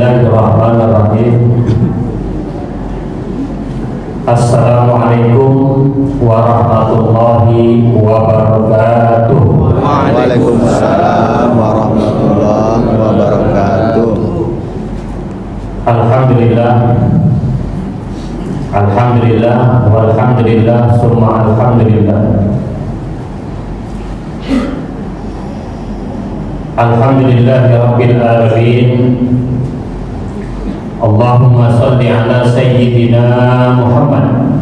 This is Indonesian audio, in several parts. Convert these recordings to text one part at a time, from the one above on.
Bismillahirrahmanirrahim. Assalamualaikum warahmatullahi wabarakatuh. Waalaikumsalam warahmatullahi wabarakatuh. Alhamdulillah, alhamdulillah, walhamdulillah, summa alhamdulillah. Alhamdulillahi rabbil alamin. Allahumma salli ala sayyidina Muhammad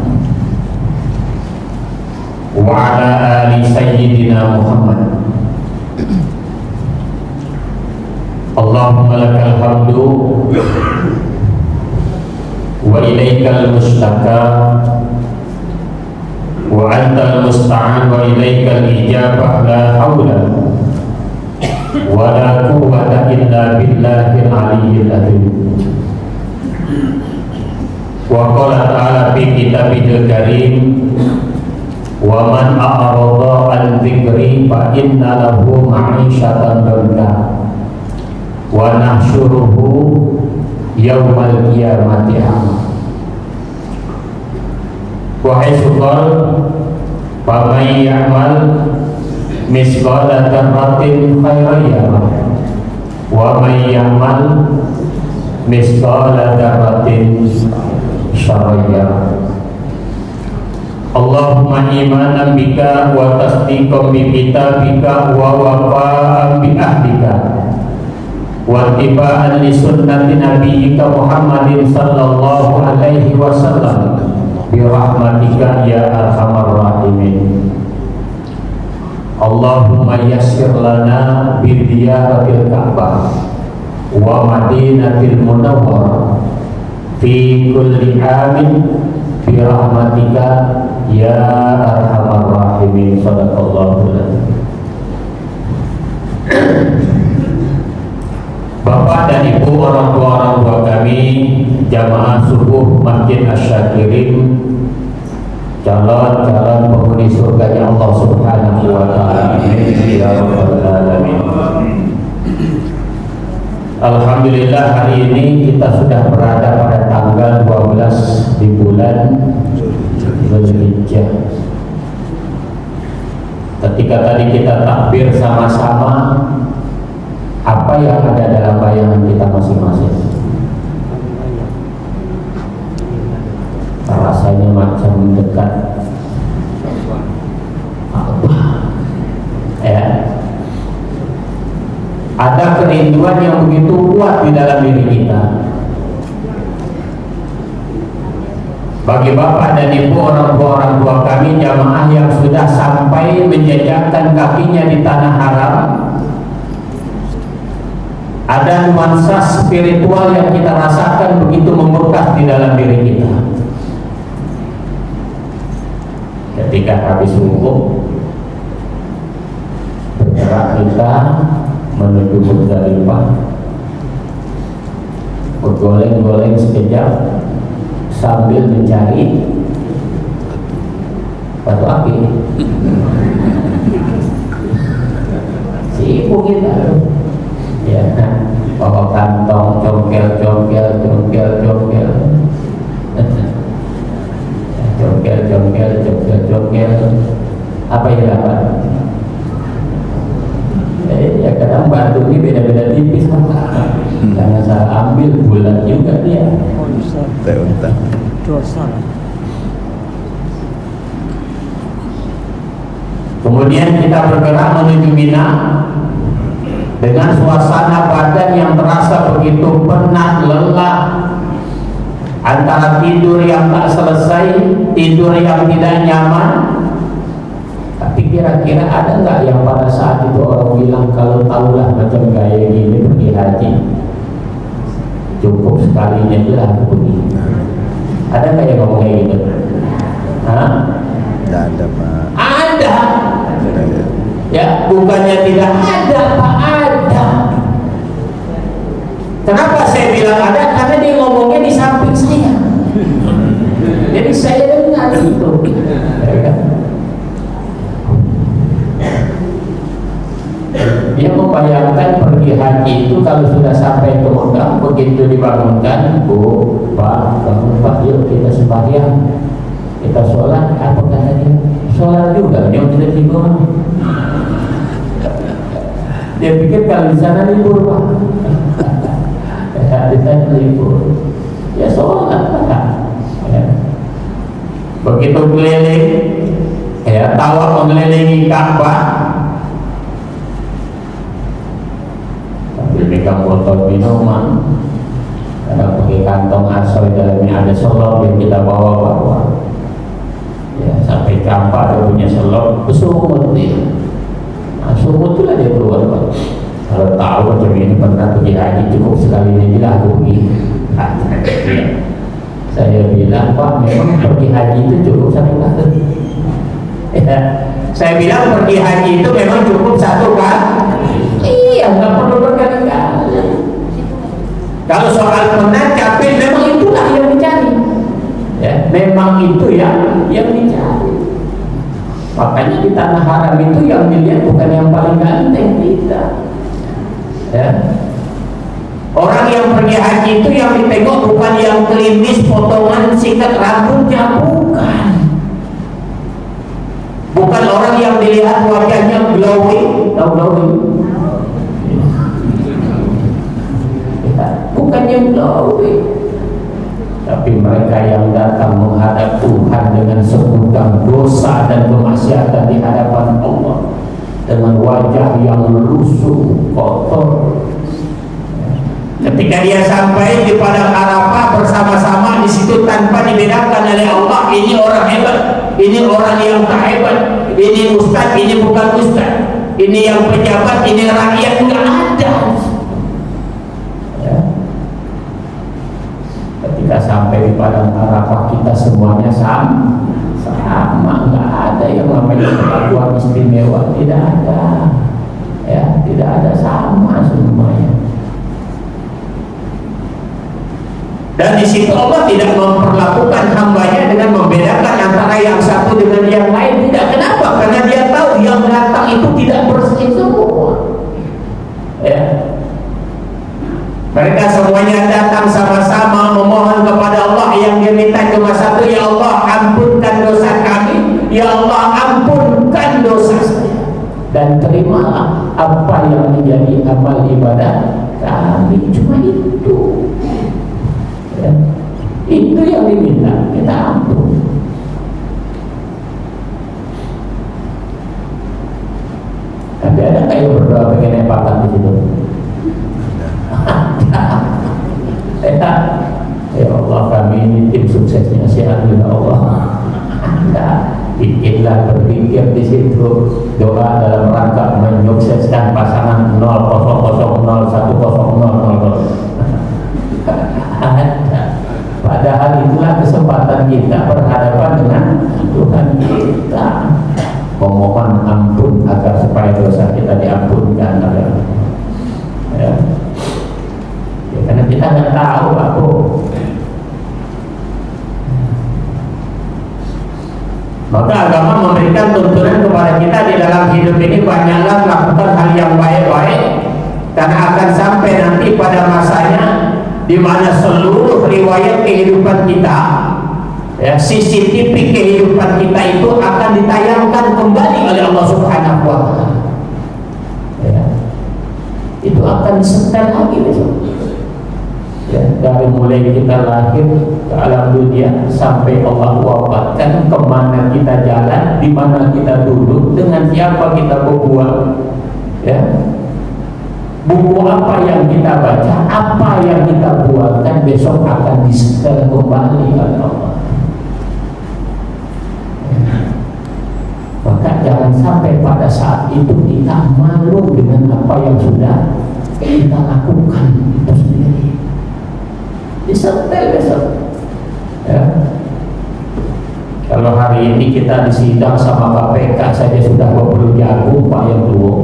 wa ala ali sayyidina Muhammad. Allahumma lakal hamdu wa ilaikal mustaka wa antal musta'an wa ilaikal ijabah. La hawla wa la quwwata illa billahil aliyyil azim. Wa qala ta'ala fi kitabihil karim, wa man a'rada an dzikri fa inna lahu ma'isyatan dhanka wa nahsyuruhu yaumal qiyamati a'ma. Wahai sukol, faman ya'mal misqala dzarratin khairan yarah wa man ya'mal misqala dzarratin syarran yarah. Allahumma imanan bika wa tasdiqan bi kitabika wa wafa'an bi ahdika wa ittiba'an li sunnati nabiyyika Muhammadin sallallahu alaihi wasallam bi rahmatika ya arhamar rahimin. Allahumma yassir lana bi ziyaratil Ka'bah wa Madinatil Munawwarah fi kulli amin bi rahmatika ya arhamar rahimin. Shadaqallahu alazim. Bapak dan Ibu, orang tua kami, jamaah subuh Masjid Asy-Syakirin, calon penghuni surganya Allah Subhanahu wa ta'ala. Ya Rabbal Alamin. Alhamdulillah, hari ini kita sudah berada pada tanggal 12 di bulan Dzulhijjah. Ketika tadi kita takbir sama-sama, apa yang ada dalam bayangan kita masing-masing? Rasanya macam dekat apa? Ya, ada kerinduan yang begitu kuat di dalam diri kita. Bagi bapak dan ibu, orang tua kami, jamaah yang sudah sampai menjejakkan kakinya di tanah haram, ada nuansa spiritual yang kita rasakan begitu membekas di dalam diri kita. Ketika habis wukuf, bergerak kita menuju Muzdalifah, bergoleng-goleng sekejap sambil mencari batu api. Sibuk kita, ya, bawa kantong, congkel, apa yang dapat? Ya kadang batu ini beda-beda tipis, jangan salah ambil, bulat juga dia. Kemudian kita bergerak menuju Mina dengan suasana badan yang terasa begitu penat, lelah, antara tidur yang tak selesai, tidur yang tidak nyaman. Tapi kira-kira ada nggak yang pada saat itu orang bilang, kalau tahulah macam gaya gini pergi haji, cukup sekalinya lah pergi? Ada nggak yang ngomong kayak gitu? Hah? Tidak ada, Pak. Ada. Ya, bukannya tidak ada, Pak, ada. Kenapa saya bilang ada? Karena dia ngomongnya di samping saya. Jadi saya dengar itu. Ya kan? Dia membayangkan pergi haji itu kalau sudah sampai ke Mekah, begitu dibangunkan, Bu, Pak, bangun Pak, yuk kita sembahyang, kita sholat. Apa kata dia? Sholat juga, dia udah tidur. Dia pikir kalau di sana libur Pak. Ya, di sana libur. Ya sholat Pak. Ya. Begitu keliling, ya tawaf mengelilingi Ka'bah, tapi pegang botol minuman, kadang pakai kantong asoy dalamnya ada selop yang kita bawa-bawa. Ya, sampai Ka'bah dia punya selop, bersumut dia. Nah, sumut itulah dia keluar Pak. Kalau tahu macam ini pernah pergi haji cukup sekali ini lah aku pergi. Saya bilang, Pak, memang pergi haji itu cukup satu kali. Ya, saya bilang pergi haji itu memang cukup satu kali. Iya, nggak perlu berkali-kali. Kalau soal penat capek, memang itulah yang dicari. Ya, memang itu yang dicari. Makanya di tanah haram itu yang dilihat bukan yang paling ganteng kita. Ya. Orang yang pergi haji itu yang ditengok bukan yang klimis, potongan singkat rambutnya, bukan. Bukan orang yang dilihat wajahnya glowing, tahu glowing? Ya, bukan yang glowing. Tapi mereka yang datang menghadap Tuhan dengan segudang dosa dan kemaksiatan di hadapan Allah, dengan wajah yang lusuh, kotor. Ketika dia sampai di padang Arafah bersama-sama di situ tanpa dibedakan oleh Allah, ini orang hebat, ini orang yang tak hebat, ini ustaz, ini bukan ustaz, ini yang pejabat, ini rakyat, nggak ada. Ya. Ketika sampai di padang Arafah kita semuanya sama, nggak ada yang namanya perlakuan istimewa, tidak ada. Ya, tidak ada, sama semuanya. Dan di situ Allah tidak memperlakukan hambanya dengan membedakan antara yang satu dengan yang lain. Tidak. Kenapa? Karena dia tahu yang datang itu tidak bersih semua. Ya. Mereka semuanya datang sama-sama memohon kepada Allah. Yang dia minta cuma satu, ya Allah ampunkan dosa kami, ya Allah ampunkan dosa saya, dan terimalah apa yang menjadi amal ibadah kami. Cuma itu. Ya. Itu yang diminta, kita ampun. Tapi ada nggak yang berdoa pengen empakan di situ? Ya Allah, kami ini tim suksesnya Syiar ya Allah. Bikinlah berpikir di situ doa dalam rangka menyukseskan pasangan 000010000. Padahal itulah kesempatan kita berhadapan dengan Tuhan kita, memohon ampun agar supaya dosa kita diampunkan. Ya. Ya, karena kita nggak tahu aku. Maka agama memberikan tuntunan kepada kita di dalam hidup ini, banyaklah melakukan hal yang baik-baik, karena akan sampai nanti pada masanya di mana seluruh riwayat kehidupan kita, ya, CCTV kehidupan kita itu akan ditayangkan kembali oleh Allah Subhanahu wa Ta'ala. Ya. Itu akan disetel lagi besok. Ya, dari mulai kita lahir ke alam dunia sampai Allah wafatkan, kemana kita jalan, di mana kita duduk, dengan siapa kita berbuat, ya. Buku apa yang kita baca, apa yang kita buatkan, besok akan disetel kembali oleh Allah. Maka jangan sampai pada saat itu kita malu dengan apa yang sudah kita lakukan itu sendiri. Disetel besok. Ya. Kalau hari ini kita disidang sama KPK saja sudah 20 jagung Pak yang tua.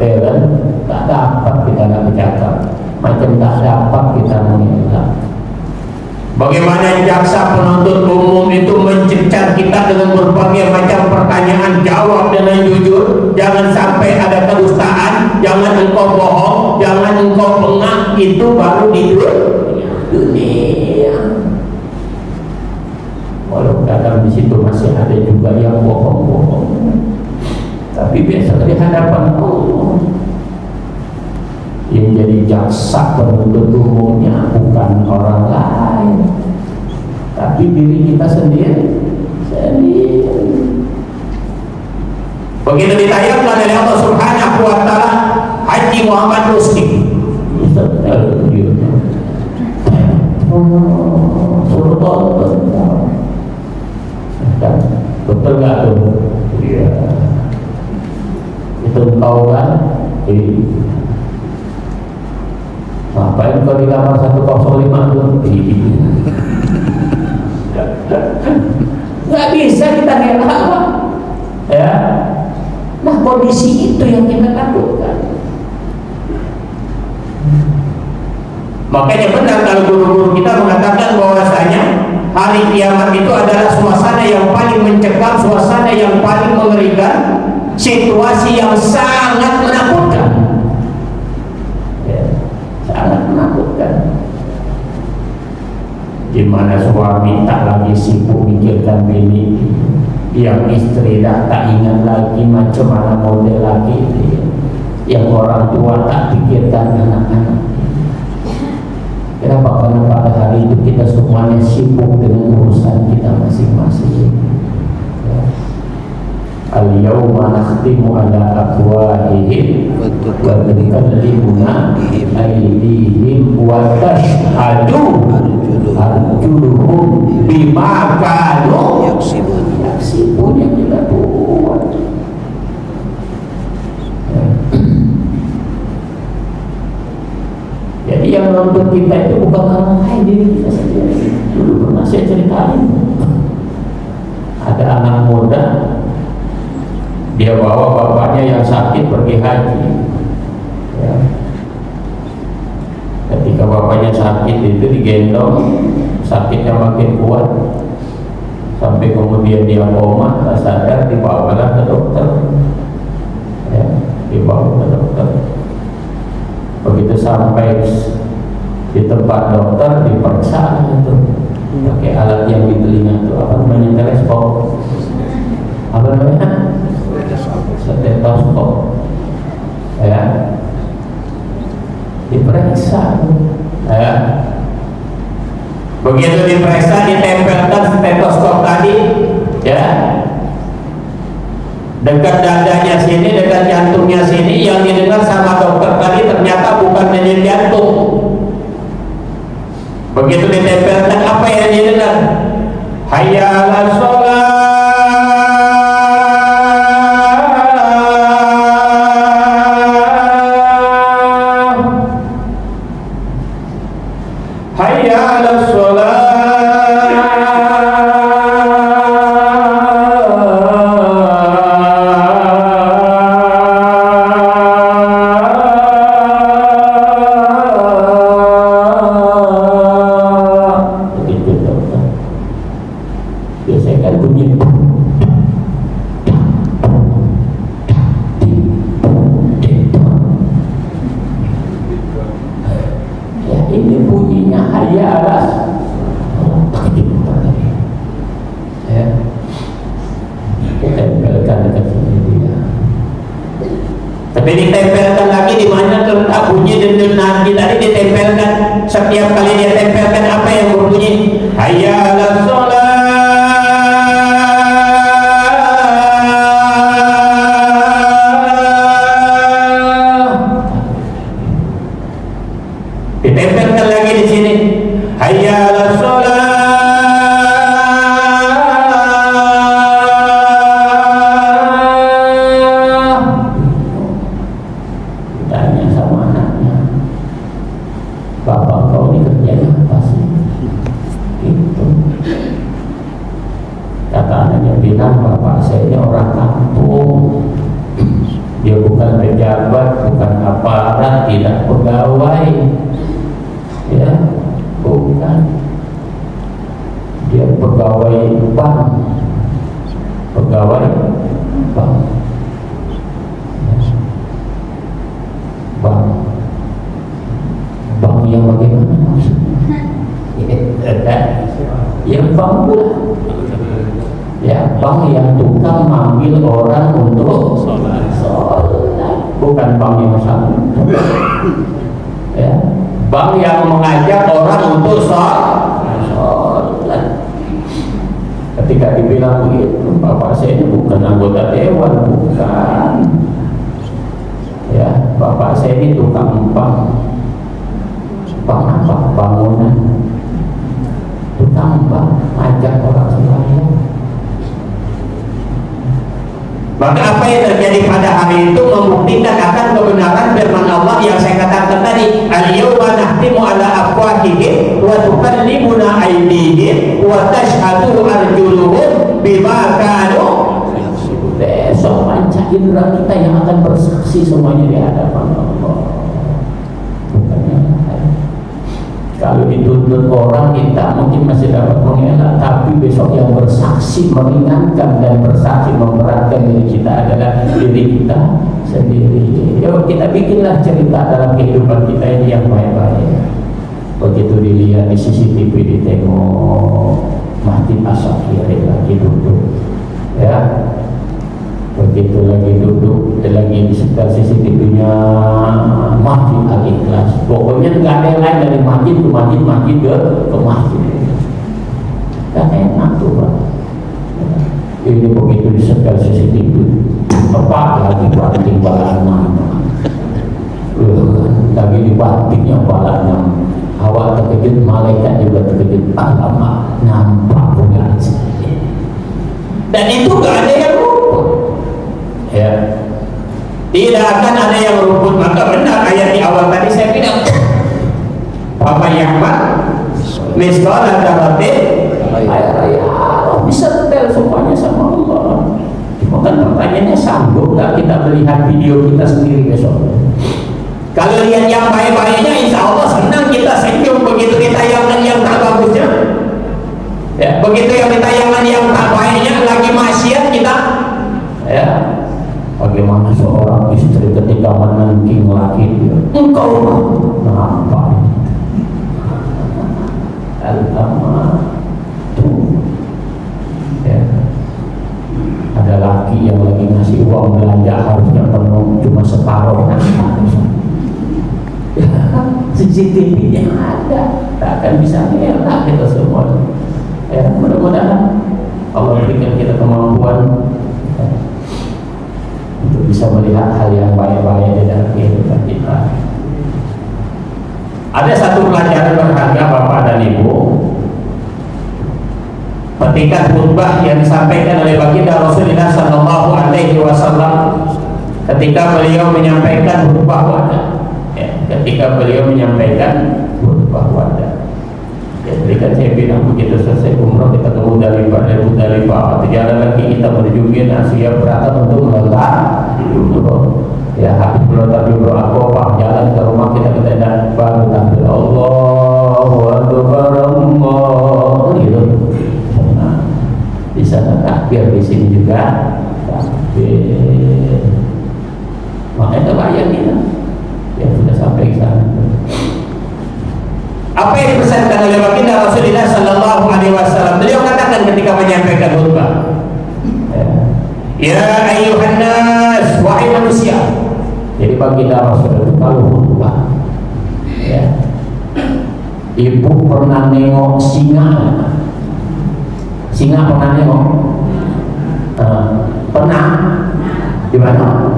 Ya kan? Tak dapat kita nak bercakap, macam tak dapat kita mengingat. Bagaimana jaksa penuntut umum itu mencecar kita dengan berbagai macam pertanyaan, jawab dengan jujur, jangan sampai ada kedustaan, jangan engkau bohong, jangan engkau pengah, itu baru di dunia. Walau kadang di situ masih ada juga yang bohong-bohong, tapi biasa di hadapan Allah. Yang jadi jaksa penuntut umumnya bukan orang lain, tapi diri kita sendiri. Begitu ditayangkan oleh Allah Subhanahu wa taala Haji Muhammad Rusdi. Suruh tonton. Betul nggak tuh? Iya. Itu tahu kan? Ngapain kau di kamar 105 tuh? Nggak bisa kita ngelak, ya. Nah kondisi itu yang kita takutkan. Makanya benar kalau guru-guru kita mengatakan bahwasanya hari kiamat itu adalah suasana yang paling mencekam, suasana yang paling mengerikan, situasi yang sangat menakutkan, ya, sangat menakutkan. Di mana suami tak lagi sibuk mikirkan bini, yang istri dah tak ingat lagi macam mana model lagi, yang orang tua tak pikirkan anak-anak. Kenapa? Karena pada hari itu kita semuanya sibuk dengan urusan kita masing-masing. Ya. Al-yawma nakhtimu ala afwahihim wa tukallimuna aydihim wa tashhadu arjuluhum bima kanu yaksibun yang kita buat. Jadi yang nonton kita itu bukan orang lain, diri kita sendiri. Dulu pernah saya ceritain, ada anak muda, dia bawa bapaknya yang sakit pergi haji, ya. Ketika bapaknya sakit itu digendong, sakitnya makin kuat, sampai kemudian dia koma, tak sadar, dibawalah ke dokter, ya, dibawa ke dokter. Begitu sampai di tempat dokter, diperiksa itu pakai alat yang di telinga itu, apa namanya, teleskop, apa namanya, stetoskop, ya, diperiksa, ya. Begitu diperiksa, ditempelkan stetoskop tadi, ya, dekat dadanya sini, dekat jantungnya sini. Yang didengar sama dokter tadi ternyata bukan denyut jantung. Begitu ditempelkan, apa yang didengar? Hayya 'alas shalah, hayya 'alas shalah. Ini bunyinya hayya 'alas ya, ditempelkan dekat sini dia. Tapi ditempelkan lagi di mana terletak bunyi dendam nanti tadi ditempelkan. Setiap kali dia tempelkan, apa yang berbunyi? Hayya 'alas shalah. Ditempelkan lagi di sini, hayya 'alas shalah. Tanya sama anaknya, bapak kau ini kerjanya apa sih? Gitu. Kata anaknya, bilang bapak saya ini orang kampung. Dia bukan pejabat, bukan aparat, tidak pegawai. Ya, bukan. Dia pegawai bank. Pegawai bank. Bank. bang pula. Ya, bang yang tukang manggil orang untuk sholat, bukan bang yang sama. Ya, bang yang mengajak orang untuk sholat. Ketika dibilang begitu, bapak saya ini bukan anggota dewan, bukan. Ya, bapak saya ini tukang bank apa? Bangunan. Tukang bank, ajak orang sembahyang. Maka apa yang terjadi pada hari itu membuktikan akan kebenaran firman Allah yang saya katakan tadi, al-yawma nahtimu ala afwahihim wa tukallimuna aydihim wa tashhadu arjuluhum bima kanu. Besok panca indera kita yang akan bersaksi semuanya di hadapan Allah. Bukannya kalau dituntut orang kita mungkin masih dapat mengelak, tapi besok yang bersaksi meringankan dan bersaksi memberatkan diri kita adalah diri kita sendiri. Yuk kita bikinlah cerita dalam kehidupan kita ini yang baik-baik. Begitu dilihat di CCTV, ditengok Masjid Asy-Syafi'i lagi duduk, ya. Begitu lagi duduk, lagi di sekitar CCTV-nya Masjid Al-Ikhlas. Pokoknya nggak ada yang lain dari masjid ke masjid, masjid ke masjid. Gak enak tuh Pak. Ini begitu di sekitar CCTV, tepat lagi banting balangan. Lagi dibantingnya balangan. Awak terkejut, malaikat juga terkejut. Alamak, nampak punya rezeki. Dan itu gak ada yang luput. Ya, tidak akan ada yang luput. Maka benar ayat di awal tadi saya bilang, Bapak Yahmat misqala dzarratin bisa detail semuanya sama Allah. Cuma kan pertanyaannya, sanggup gak kita melihat video kita sendiri besok? Kalau lihat yang baik-baiknya, insya Allah senang kita senyum. Begitu ditayangkan yang tak bagusnya, ya, begitu yang ditayangkan yang tak baiknya, lagi maksiat kita, ya. Bagaimana seorang istri ketika menengking laki dia, engkau nampak tuh, ya. Ada laki yang lagi ngasih uang belanja harusnya penuh, cuma separuh. CCTV-nya ada, tak akan bisa ngelak kita semua. Ya, mudah-mudahan Allah berikan kita kemampuan untuk bisa melihat hal yang baik-baik di dalam kehidupan kita. Ada satu pelajaran berharga Bapak dan Ibu. Ketika khutbah yang disampaikan oleh baginda Rasulullah Sallallahu Alaihi Wasallam, ketika beliau menyampaikan khutbah wada, ya, ketika beliau menyampaikan khutbah wada, ya, berikan saya bilang begitu selesai umrah kita ke Muzdalifah, jalan lagi kita menuju Mina, siap berangkat untuk melontar umroh. Ya, habis melontar umroh Aqabah, jalan ke rumah kita dan baru tampil Allahu Akbar, Allah gitu. Nah, di sana takbir, di sini juga takbir. Makanya kebayang kita, ya sudah sampai ke sana. Apa yang dipesankan oleh baginda Rasulullah Sallallahu Alaihi Wasallam? Beliau katakan ketika menyampaikan khutbah, ya ayyuhan nas, wahai manusia. Jadi baginda Rasulullah kalau khutbah, ya, ibu pernah nengok singa? Singa pernah nengok? Pernah? Di mana?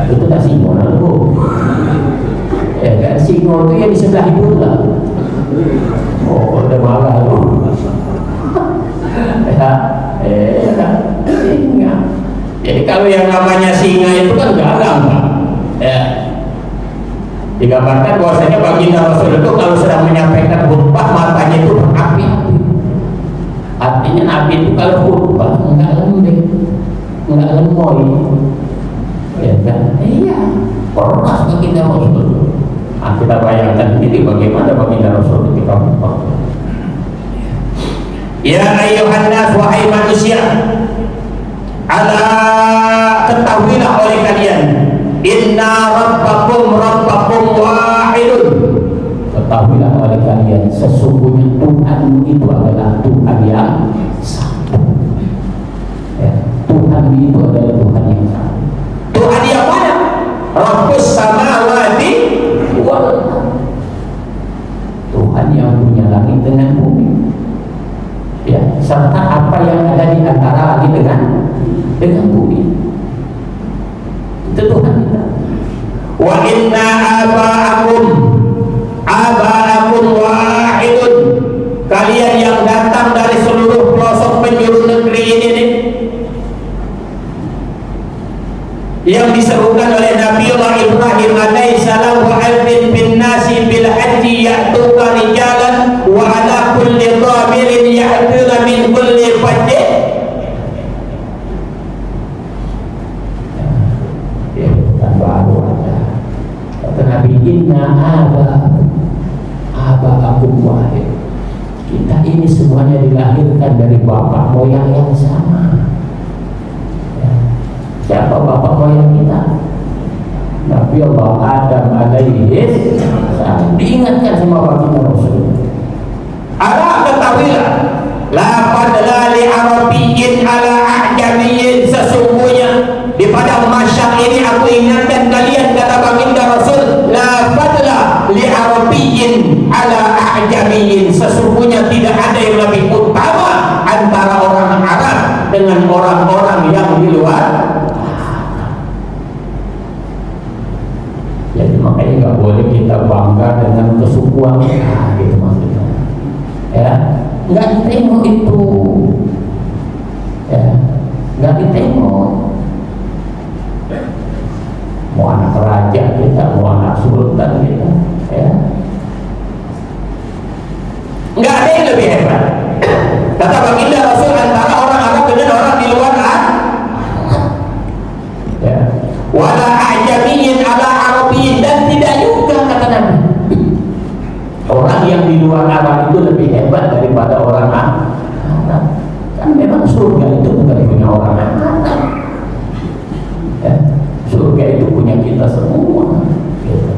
Itu tak singa, Bu. Ya kan, singo itu yang di sebelah ibu lah. Oh, udah marah lu. Ya kan, singa. Jadi kalau yang namanya singa itu kan garang, Pak. Ya. Digambarkan bahwasanya baginda Rasul itu kalau sedang menyampaikan khutbah matanya itu berapi-api. Artinya Nabi itu kalau khutbah enggak lembek, enggak lemoy. Ya kan? Iya, keras baginda Rasul. Nah, kita bayangkan ini bagaimana baginda Rasul ketika khutbah. Ya ayyuhan nas, wahai manusia, ala ketahuilah oleh kalian, inna rabbakum wahidun. ketahuilah oleh kalian sesungguhnya Tuhanmu itu adalah Tuhan yang satu. Ya, Tuhan itu adalah Tuhan yang satu. Tuhan yang mana? Rabbus samawati wal ardh. Tuhan yang punya langit dengan bumi. Ya, serta apa yang ada di antara langit dengan bumi. Itu Tuhan kita. Wa inna aba'akum wahidun. Kalian yang datang dari seluruh pelosok penjuru negeri ini nih, yang diserukan oleh Nabiullah Ibrahim alaihissalam, wa adzin bin nasi bil haji ya'tuka rijalan wa ala kulli dhamirin ya'tuna min kulli fajjin. Ya, bukan baru ada. Kata Nabi, inna aba'akum wahid. Kita ini semuanya dilahirkan dari bapak moyang yang sama. Siapa bapak moyang kita? Nabi Allah Adam alaihi salam. Diingatkan sama baginda Rasul. Ala ketahuilah, la fadla li arabiyyin ala a'jamiyyin. Sesungguhnya di padang mahsyar ini aku ingatkan kalian, kata baginda Rasul, la fadla li arabiyyin ala a'jamiyyin. Sesungguhnya tidak ada yang lebih utama antara orang Arab dengan orang-orang yang di luar. Jadi makanya nggak boleh kita bangga dengan kesukuan kita, gitu maksudnya. Ya, nggak ditengok itu, ya, nggak ditengok. Mau anak raja kita, mau anak sultan kita, ya. Nggak ada yang lebih hebat. Kata baginda Rasul, antara orang Arab dengan orang di luar ya. Wala a'jamiyyin ala arabiyyin. Dan tidak juga, kata Nabi, orang yang di luar Arab itu lebih hebat daripada orang Arab. Kan memang surga itu bukan punya orang Arab, ya. Surga itu punya kita semua, gitu.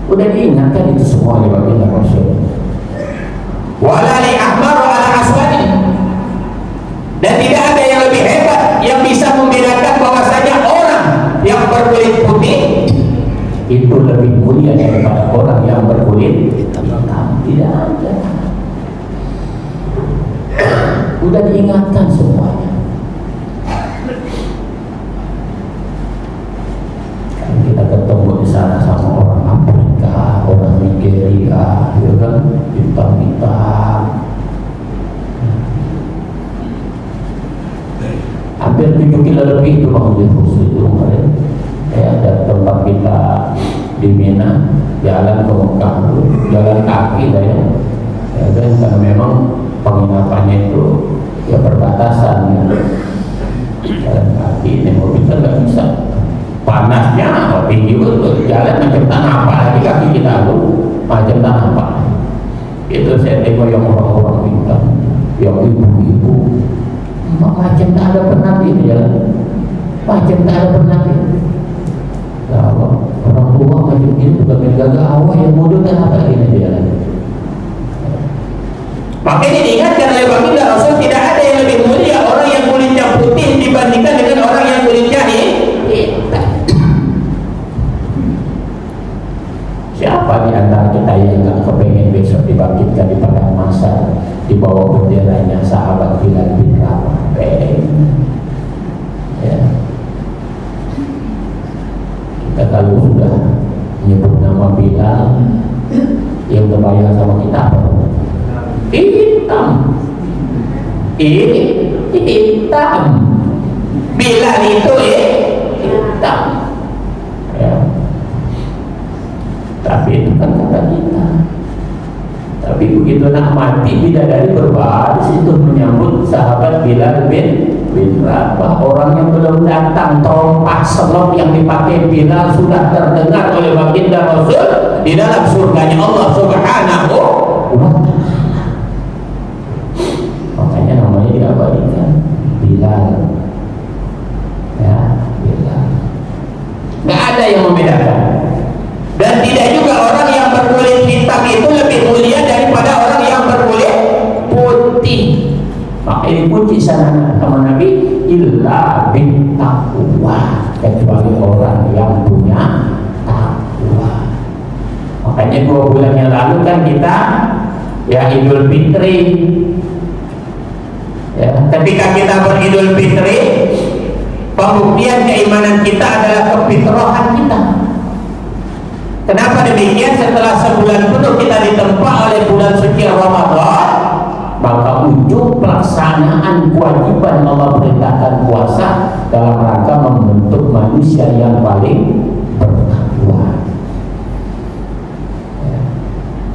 Udah diingatkan itu semua oleh baginda Rasul. Wala li ahmar wa ala aswadi. Dan tidak ada yang lebih hebat yang bisa membedakan bahwasanya orang yang berkulit putih itu lebih mulia daripada orang yang berkulit hitam. Tidak ada. Udah diingatkan semuanya. Kan kita ketemu di sana sama orang Afrika, orang Nigeria, ya kan, hitam-hitam. Hampir 7 kilo lebih itu Bang Khusus itu kemarin. Ya, dari tempat kita di Mina jalan ke Mekah, jalan kaki lah ya. Ya kan, karena memang penginapannya itu ya perbatasan ya. Jalan kaki, ini mobil kan nggak bisa. Panasnya tinggi betul, jalan macam tanah apa lagi kaki kita tuh macam tanah apa. Itu saya tengok yang orang-orang hitam, yang ibu-ibu, macam tak ada pernah di jalan, macam tak ada pernah di. Orang tua macam ini bukan menjaga awal yang bodoh dan apa ini jalan. Makanya diingatkan oleh baginda Rasul, tidak ada yang lebih mulia orang yang kulitnya putih dibandingkan dengan orang yang kulitnya hitam. Siapa di antara kita yang nggak kepengen besok dibangkitkan di padang mahsyar di bawah benderanya sahabat Bilal bin Rabah? Ya. Kita kalau sudah menyebut nama Bilal, yang terbayang sama kita apa? Hitam. Hitam. Bilal itu hitam. Ya. Tapi itu kan kata kita. Tapi begitu nak mati, bidadari berbaris itu menyambut sahabat Bilal bin Rabah. Orang yang belum datang, trompak selop yang dipakai Bilal sudah terdengar oleh baginda Rasul di dalam surganya Allah Subhanahu wa ta'ala. Makanya namanya diabadikan Bilal. Ya, Bilal. Gak ada yang membedakan. Dan tidak juga orang yang berkulit hitam Jadi kunci sana sama Nabi, illa bin taqwa, kecuali orang yang punya takwa. Makanya 2 bulan yang lalu kan kita ya Idul Fitri. Ya, ketika kita beridul fitri, pembuktian keimanan kita adalah kefitrahan kita. Kenapa demikian? Setelah sebulan penuh kita ditempa oleh bulan suci Ramadan, maka ujung pelaksanaan kewajiban Allah perintahkan puasa dalam rangka membentuk manusia yang paling bertakwa.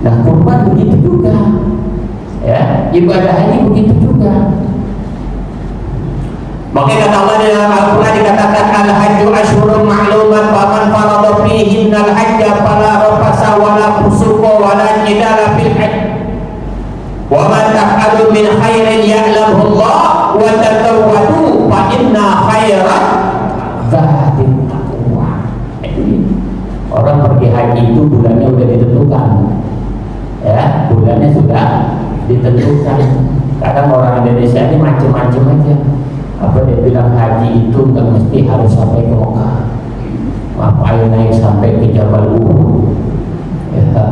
Nah, kurban begitu juga, ya, ibadah haji begitu juga. Makanya kata Allah dalam Al-Quran dikatakan al-hajju asyhurun ma'lumat faman farada fihinna al-hajja fala rafasa wala fusuqa wala jidala fil hajj wa man taf'alu min khairin ya'lamhu Allah wa tatawwadu fa inna khairan dzati taqwa. Orang pergi haji itu bulannya sudah ditentukan, ya, bulannya sudah ditentukan. Kadang orang Indonesia ini macam-macam aja. Apa dia bilang haji itu nggak mesti harus sampai ke Mekah, ngapain naik sampai ke Jabal Uhud, ya,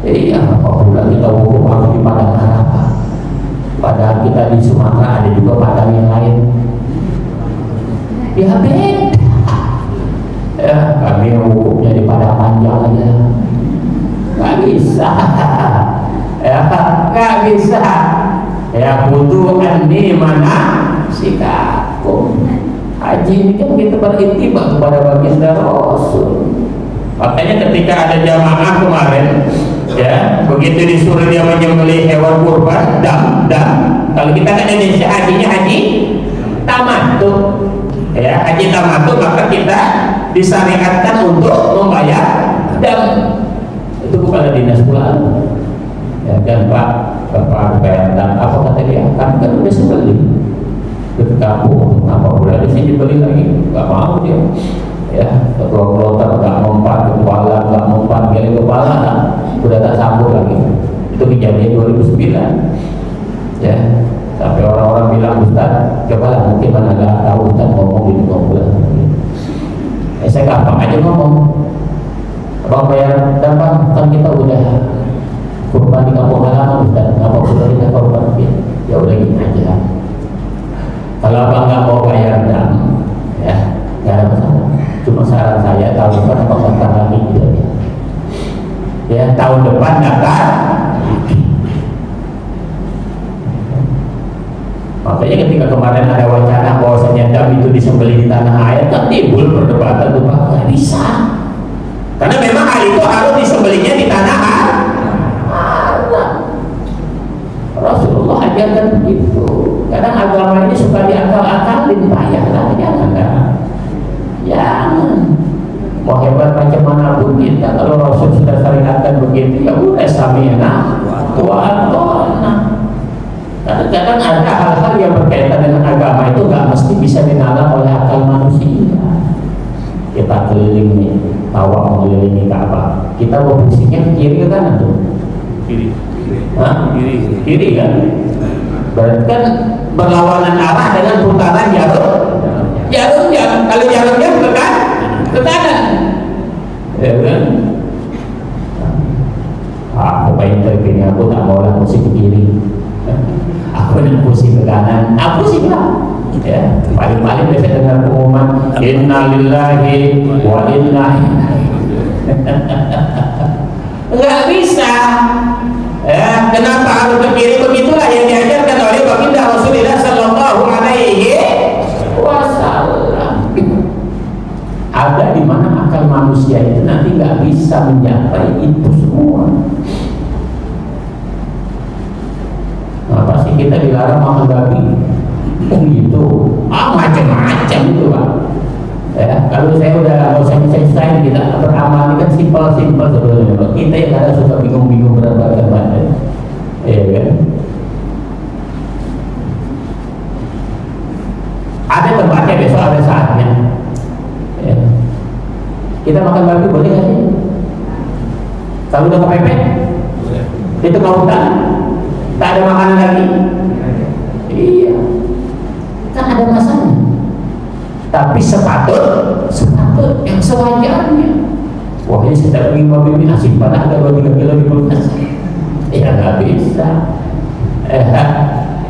iya, apabila kita wukuf harus di Padang Arafah, padahal kita di Sumatera ada juga padang yang lain, ya beda, ya, kami wukufnya di Padang Panjang aja, nggak bisa, ya, nggak bisa, ya, butuh di mana sikapku. Haji ini kan kita berintibak kepada baginda Rasul. Makanya ketika ada jamaah kemarin, ya, begitu disuruh dia menyembelih hewan kurban, dam. Kalau kita kan Indonesia hajinya haji tamattu, ya, haji tamattu, maka kita disyariatkan untuk membayar dam. Itu kepada dinas pulang, ya, dan Bapak bayar dam. Apa kata dia? Kami kan udah sembelih ke kampung, apa boleh di sini beli lagi? Nggak mau dia, ya, ketua kloter nggak mempan kepala, nggak mempan geli kepala, nah, udah tak sambung lagi. Itu kejadian 2009, ya, sampai orang-orang bilang, Ustaz, coba mungkin mana nggak tahu Ustaz ngomong di bulan. Saya gampang aja ngomong, abang bayar dapat, kan kita udah kurban di kampung halaman Ustaz, apa boleh kita kurban? Ya udah gini aja. Kalau abang nggak mau bayar dam, ya, nggak ada masalah. Cuma saran saya tahun depan apa bakal lagi gitu ya. Ya, tahun depan daftar. Makanya ketika kemarin ada wacana bahwasanya dam itu disembelih di tanah air, kan timbul perdebatan tuh Pak, nggak bisa. Karena memang hal itu harus disembelihnya di tanah air. Rasulullah ajarkan begitu. Kadang agama ini suka diakal-akalin, payahlah, jangan. Mau hebat macam manapun kita, kalau Rasul sudah syariatkan begitu, ya udah sami'na wa ata'na. Kadang-kadang ada hal-hal yang berkaitan dengan agama itu nggak mesti bisa dinalar oleh akal manusia. Kita keliling nih, tawaf mengelilingi Ka'bah, kita mau pusingnya ke kiri ke kanan tuh? Kiri. Hah? Kiri kan? Berarti kan berlawanan arah dengan putaran jarumnya. Kalau jarumnya ke kanan, ya kan? Aku pengen terpilih, aku tak mau lah pusing ke kiri, aku nak pusing ke kanan, aku sih lah. Ya, paling-paling bisa dengar pengumuman Inna lillahi wa inna ilaihi. Enggak bisa. Ya, kenapa harus ke kiri? Begitulah yang diajarkan oleh baginda Rasulullah Sallallahu Alaihi Wasallam. Ada di mana akal manusia itu nanti nggak bisa mencapai itu semua. Apa sih kita dilarang makan babi? Gitu, macam-macam itu Pak. Ya, kalau saya udah nggak usah nyusahin, kita beramal ini kan simpel sebenarnya. Kita yang kadang suka bingung berat-berat banget, ya kan? Ada tempatnya, besok ada saatnya. Ya. Kita makan babi boleh nggak sih? Kalau udah kepepet, di tengah hutan, tak ada makanan lagi. Iya. sepatut yang sewajarnya. Wah, ini saya pergi mobil ini nasi padang ada 2-3 kilo di kulkas. Ya nggak bisa.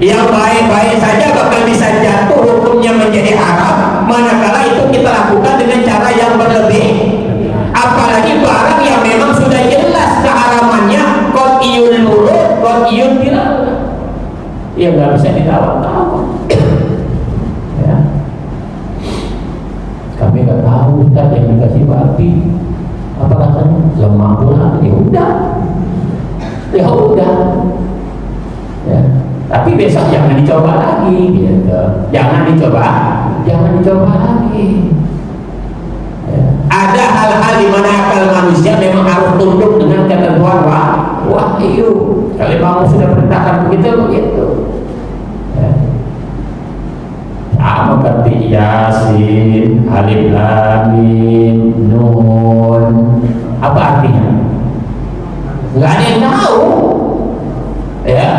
Yang baik-baik saja bakal bisa jatuh hukumnya menjadi haram manakala itu kita lakukan dengan cara yang berlebih. Apalagi barang yang memang sudah jelas keharamannya, qat'iyul murud, qat'iyul dilalah. Ya nggak bisa ditawar-tawar. Ya. Kami nggak tahu Ustaz yang dikasih babi apa katanya lemah pula. Ya udah. Ya. Tapi besok jangan dicoba lagi, gitu. Jangan dicoba lagi. Ya. Ada hal-hal di mana akal manusia memang harus tunduk dengan ketentuan wahyu. Kalau kamu sudah perintahkan begitu. Ya. Sama seperti Yasin, Alif Lam Mim, Nun. Apa artinya? Nggak ada yang tahu. Ya.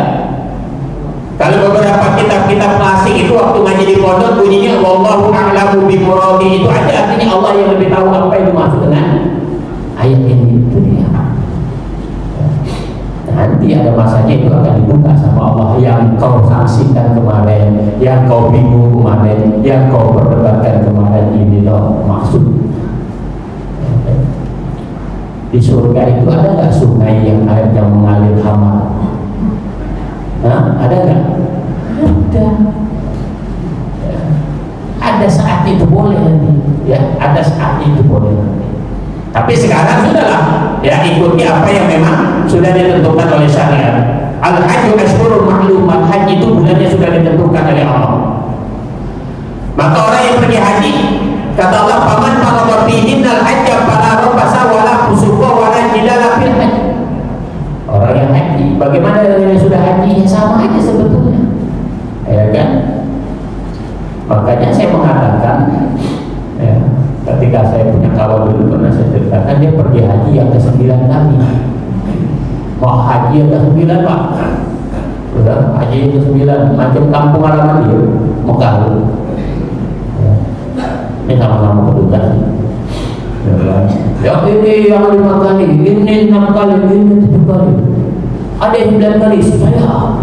Kalau beberapa kitab-kitab klasik itu waktu ngaji di pondok bunyinya wallahu a'lamu bimuradi, itu aja artinya Allah yang lebih tahu apa yang dimaksud dengan ayat ini. Itu dia. Nanti ada masanya itu akan dibuka sama Allah. Yang kau saksikan kemarin, yang kau bingung kemarin, yang kau perdebatkan kemarin, ini loh maksud. Di surga itu ada nggak sungai yang airnya mengalir hamar? Nah, ada nggak? Ada. Ya. Ada saat itu boleh nanti, ya. Ada saat itu boleh nanti. Tapi sekarang sudahlah, ya ikuti apa yang memang sudah ditentukan oleh syariat. Al-Hajju Ashhurul Ma'lumat, haji itu bulannya sudah ditentukan oleh Allah. Maka orang yang pergi haji, kata Allah, "Faman farada fihinnal hajja fala rafasa wala fusuqa wala jidala fil hajj." Orang yang haji, bagaimana dengan yang sudah haji? Ya sama aja sebetulnya, ya kan? Makanya saya mengatakan, ya, ketika saya punya kawan dulu pernah saya ceritakan, dia pergi haji yang ke-9 kali. Mau haji yang ke-9 Pak, udah haji yang ke-9 macam kampung halaman dia, Mekah. Ya. Ini sama-sama petugas. Ya ini yang 5 kali, ini 6 kali, ini 7 kali, ada yang 9 kali. Saya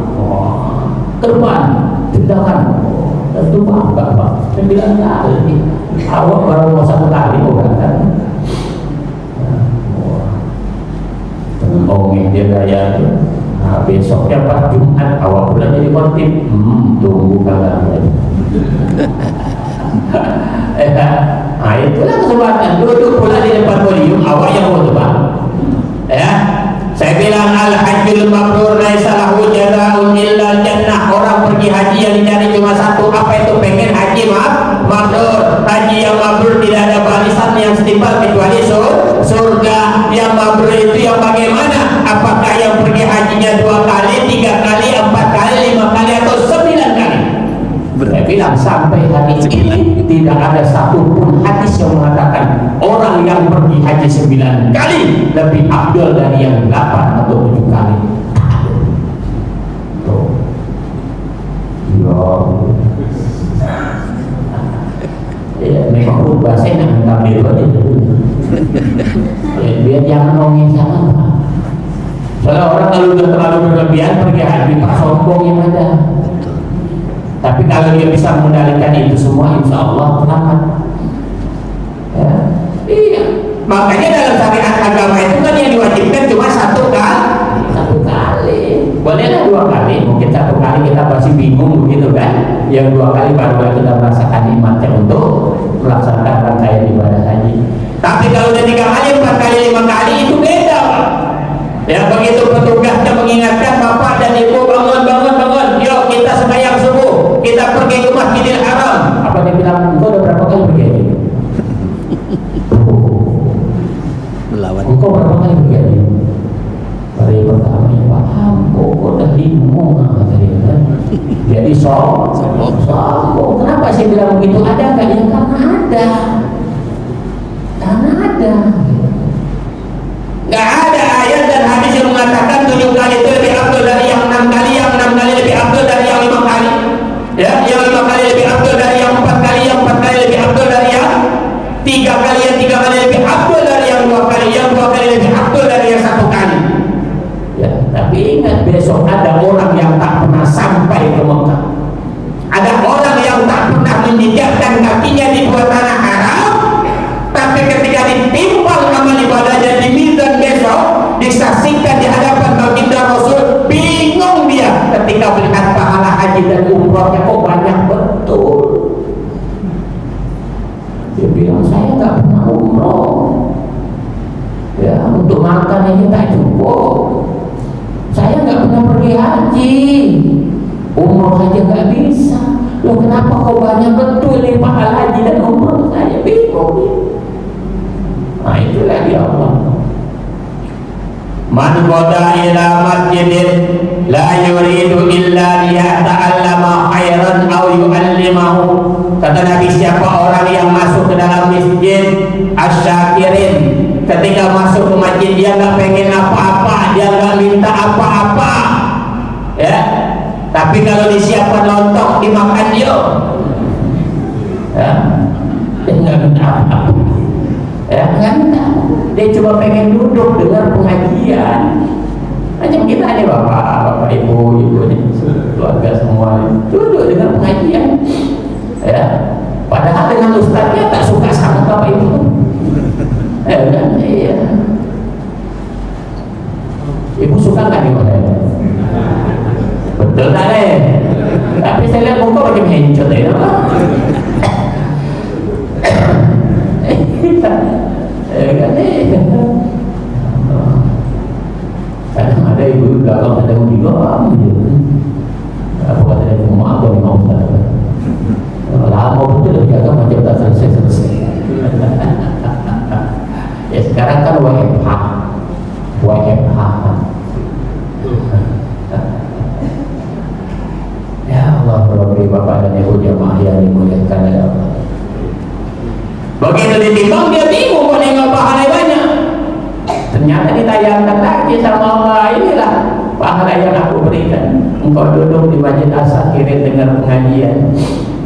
ke depan, tindakan tentu bangga Pak, 9 kali. Awak baru mau 1 kali bukan kan? Dia gaya. Nah, besoknya pas Jumat awak pula jadi khotib. Tunggu kalian. Nah itulah kesempatan, duduk pula di depan podium awak yang khutbah. Ya, saya bilang al-hajjul mabrur laisa lahu jazaa'un illa jannah. Orang pergi haji yang dicari cuma satu, apa itu? Pengen haji mabrur. Haji yang mabrur tidak ada barisan yang setimpal kecuali surga. Yang mabrur itu yang bagaimana? Apakah yang pergi hajinya 2 kali, 3 kali, 4 kali, 5 kali atau 9 kali? Saya bilang sampai hari ini tidak ada satupun hadis yang mengatakan orang yang pergi haji 9 kali lebih afdal dari yang 8 atau 7 kali. Tuh. Ya, memang berubah, saya nak minta biru aja dulu. Biar jangan ngomongin sama Pak. Soalnya orang kalau udah terlalu berlebihan pergi haji, Pak, sombong yang ada. Tapi kalau dia bisa mengendalikan itu semua, insya Allah selamat. Ya. Iya. Makanya dalam syariat agama itu kan yang diwajibkan cuma 1 kali. Bolehlah 2 kali. Mungkin 1 kali kita masih bingung begitu kan. Yang 2 kali baru kita merasakan nikmatnya untuk melaksanakan rangkaian ibadah haji. Tapi kalau udah 3 kali, 4 kali, 5 kali itu beda Pak. Ya begitu petugasnya mengingatkan Bapak dan Ibu, bangun. Yuk kita sembahyang subuh. Kita pergi ke Masjidil Haram. Apa dia bilang? Engkau udah berapa kali pergi haji? Engkau berapa kali pergi haji? Hari pertama ya paham. Kok udah 5 kata dia kan? Jadi sombong. Kenapa saya bilang begitu? Ada nggak? Ya karena ada. Nggak ada ayat dan hadis yang mengatakan 7 kali itu lebih afdal dari yang 6 kali, yang 6 kali lebih afdal dari yang 5 kali. Ya, yang 5 kali lebih afdal dari yang 4 kali, yang 4 kali lebih afdal dari yang kita melihat pahala haji dan umrohnya kok banyak betul. Dia bilang saya nggak pernah umroh, ya untuk makan ini tak cukup. Saya nggak pernah pergi haji, umroh aja nggak bisa. Loh kenapa kok banyak betul nih pahala haji dan umroh? Saya bingung. Nah itulah dia Allah. Man qada ila masjidin la yuridu illa liyata'allama khairan aw yu'allimahu. Kata Nabi, siapa orang yang masuk ke dalam masjid asyakirin, ketika masuk ke masjid dia nggak pengen apa-apa, dia nggak minta apa-apa, ya. Tapi kalau disiapkan lontong dimakan dia, ya, dia nggak minta apa-apa, ya, nggak minta. Dia cuma pengen duduk dengar pengajian. Macam kita nih bapak ibu nih, keluarga semua duduk dengar pengajian, ya. Padahal dengan ustaznya tak suka sama bapak ibu, kan? Iya. Ibu suka nggak nih bapak? Betul tak deh? Tapi saya lihat muka macam hencot ya, kadang ada ibu belakang ada yang bilang apa kata dia, maaf kalau mau lama betul jaga macam tak selesai. Ya sekarang kan WFH. Ya Allah, Rabbi Bapak dan Ibu jamaah yang dimuliakan oleh Allah. Begitu ditimbang dia bingung, kok nengok pahala banyak. Ternyata ditayangkan lagi sama Allah, inilah pahala yang aku berikan. Engkau duduk di masjid Asyakirin dengar pengajian,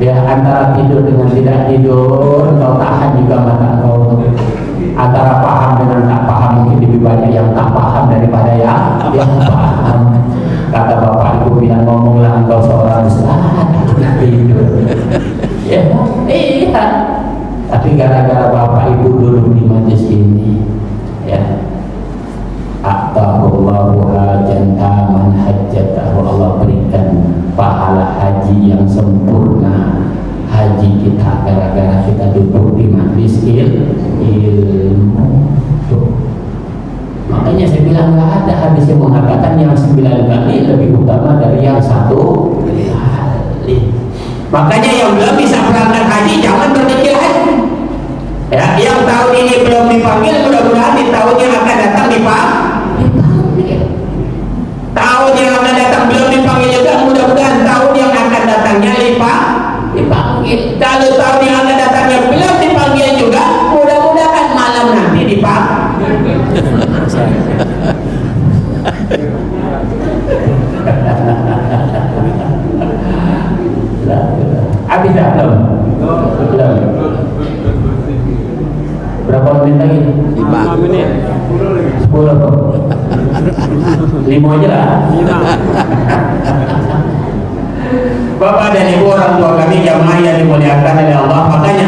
ya antara tidur dengan tidak tidur, engkau tahan juga mata engkau. Antara paham dengan tak paham, mungkin lebih banyak yang tak paham daripada yang paham. Kata bapak ibu bilang, ngomonglah engkau seorang ustaz tidur. Ya, iya. Tapi gara-gara bapak ibu duduk di majlis ini, ya, Aqtahullahu hajan aman hajjatahu, Allah berikan pahala haji yang sempurna. Haji kita gara-gara kita duduk di majlis ilmu. Tuh. Makanya saya bilang nggak ada hadis yang mengatakan yang 9 kali lebih utama dari yang 1 kali. Makanya yang belum bisa berangkat haji jangan berkecil hati. Ya, yang tahun ini belum dipanggil, mudah-mudahan di tahun yang akan datang dipanggil. Tahun yang akan datang belum dipanggil juga, mudah-mudahan tahun yang akan datangnya dipanggil. Kalau tahun yang akan datangnya belum dipanggil juga, mudah-mudahan malam nanti dipanggil. Habis dah belum? Berapa menit lagi? 5 menit. 10 atau 5 aja lah. 5. Bapak dan Ibu orang tua kami jamaah yang dimuliakan oleh Allah, makanya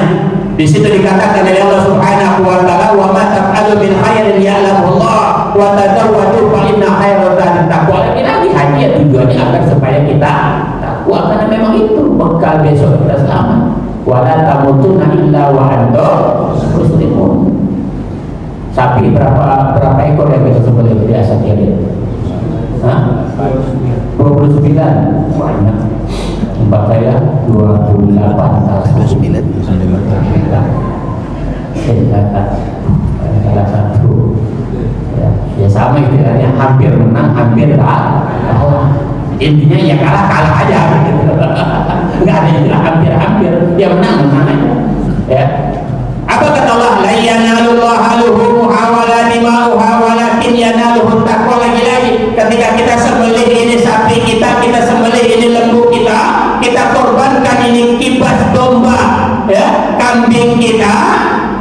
di situ dikatakan oleh Allah Subhanahu wa taala, wa ma taf'alu min khairin ya'lamu Allah wa tazawwadu fa inna khairal zadi taqwa. Lagi haji ya tujuannya agar supaya kita takwa, karena memang itu bekal besok kita selamat. Wala tamutunna illa wa antum muslimun. Sapi berapa ekor yang kita sembelih di Asyakirin? 29. Banyak. Tempat saya 28. 29. Salah satu. Ya sama itu ya, hampir menang, hampir kalah. Intinya ya kalah aja gitu. Enggak ada istilah hampir, dia menang aja. Ya. Apa kata Allah? La yanalullahu luhumuha wala dima'uha walakin yanaluhu taqwa. Lagi-lagi ketika kita sembelih ini sapi kita sembelih ini lembu kita korbankan ini kibas domba, ya, kambing kita.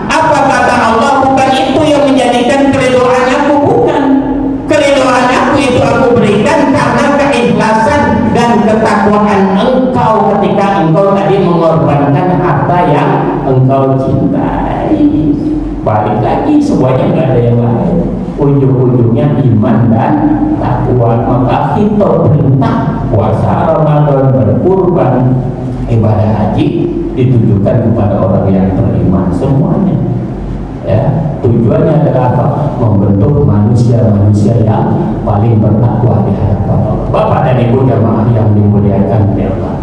Apa kata Allah? Bukan itu yang menjadikan keridhaan aku, bukan. Keridhaan aku itu aku berikan karena keikhlasan dan ketakwaan engkau ketika engkau tadi mengorbankan harta yang engkau cintai. Balik lagi, semuanya nggak ada yang lain. ujung-ujungnya iman dan takwa. Maka kita perintah puasa Ramadan, berkurban, ibadah haji ditujukan kepada orang yang beriman semuanya. Ya, tujuannya adalah apa? Membentuk manusia-manusia yang paling bertakwa di hadapan Allah. Bapak dan Ibu jamaah yang dimuliakan oleh Allah,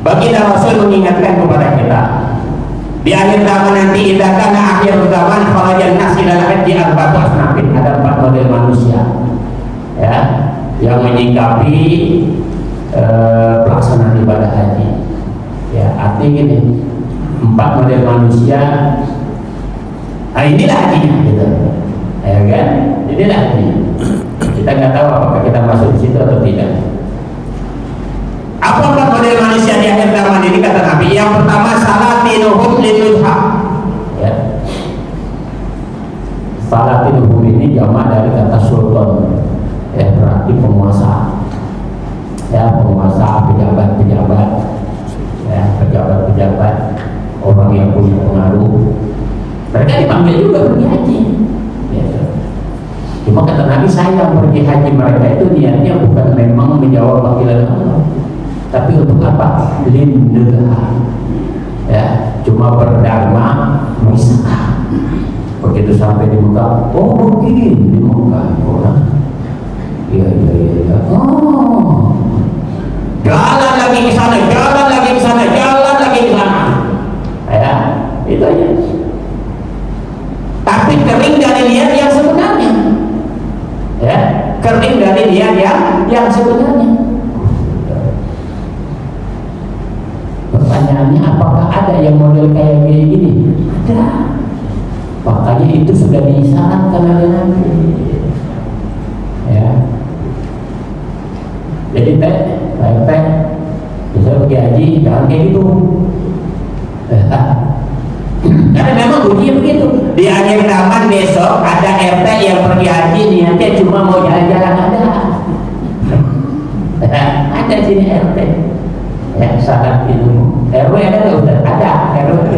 baginda Rasul mengingatkan kepada kita di akhir zaman nanti, idza kana akhir zaman kharajan nas ila haji arba'atu asnafin, ada 4 model manusia ya yang menyikapi pelaksanaan ibadah haji. Ya, artinya gini, 4 model manusia. Nah, inilah hajinya gitu. Ya kan? Inilah hajinya. Kita nggak tahu apakah kita masuk di situ atau tidak. Apa 4 model manusia di akhir zaman ini kata Nabi? Yang pertama, salatinuhum lidulha. Ya. Salatinuhum ini jamak dari kata sultan. Ya, berarti penguasa. Ya, penguasa, pejabat-pejabat. Ya, pejabat-pejabat, orang yang punya pengaruh. Mereka dipanggil juga pergi haji. Ya. Cuma kata Nabi, saya yang pergi haji mereka itu niatnya bukan memang menjawab panggilan Allah, tapi untuk apa? Lindullah. Ya, cuma berdharma wisata. Begitu sampai di Mekah, oh begini di Mekah, orang. Iya. Oh, jalan lagi ke sana, jalan lagi ke sana, jalan lagi ke sana. Ya, itu aja. Tapi kering dari niat yang sebenarnya. Ya, kering dari niat yang sebenarnya. Pertanyaannya, apakah ada yang model kayak gini? Ada. Makanya itu sudah disyaratkan oleh Nabi. Ya. Jadi teh, bisa pergi haji, jangan kayak gitu. Karena memang bunyinya begitu. Di akhir zaman besok ada RT yang pergi haji niatnya cuma mau jalan-jalan, ada. Ada sini RT. Ya, salat itu RW ada nggak Ustaz? Ada RW.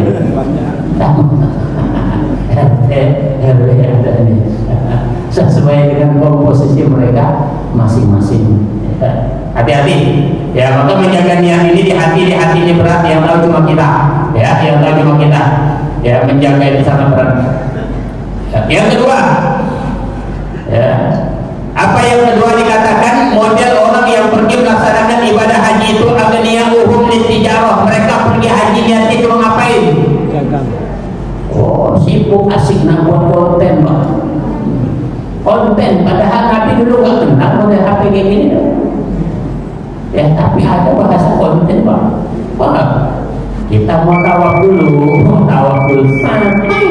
RW ada nih. Sesuai dengan komposisi mereka masing-masing. Hati-hati. Ya, maka menjaga niat ini di hati ini berat. Yang tahu cuma kita. Ya, yang tahu cuma kita. Ya, menjaga itu sangat berat. Yang kedua, ya, apa yang kedua dikatakan model orang yang pergi melaksanakan ibadah haji itu aghniyahum litijarah. Mereka pergi haji niatnya cuma ngapain? Oh, sibuk asik nak buat konten, Pak. Konten, padahal Nabi dulu gak kenal model HP kayak gini. Ya, tapi ada bahasa konten, Pak. Wah, kita mau tawaf dulu, mau tawaf dulu santai.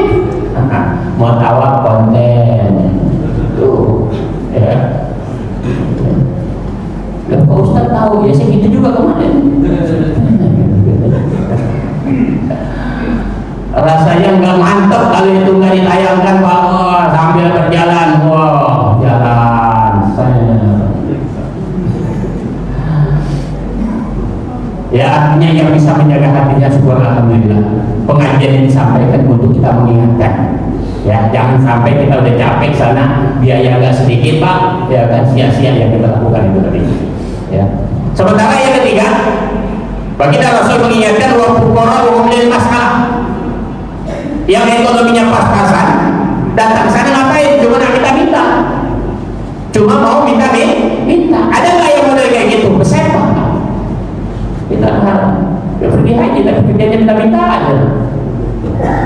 Mau tawaf konten. Tuh, ya. Dan Pak Ustaz tahu, ya saya gitu juga kemarin. Rasanya nggak mantap kalau itu nggak ditayangkan, Pak. Oh, sambil berjalan, wow, jalan saya. Ya, artinya yang bisa menjaga hatinya, syukur alhamdulillah. Pengajian ini disampaikan untuk kita mengingatkan. Ya, jangan sampai kita udah capek sana, biaya agak sedikit, Pak, ya kan sia-sia yang kita lakukan itu tadi. Ya. Sementara yang ketiga, baginda Rasul mengingatkan wa fuqara'uhum lil masalah. Yang ekonominya pas-pasan, datang sana ngapain? Cuma nak minta-minta. Cuma mau minta. Ada nggak yang model kayak gitu? Bersepah. Kita harap ya pergi haji, tapi kerjanya minta-minta aja.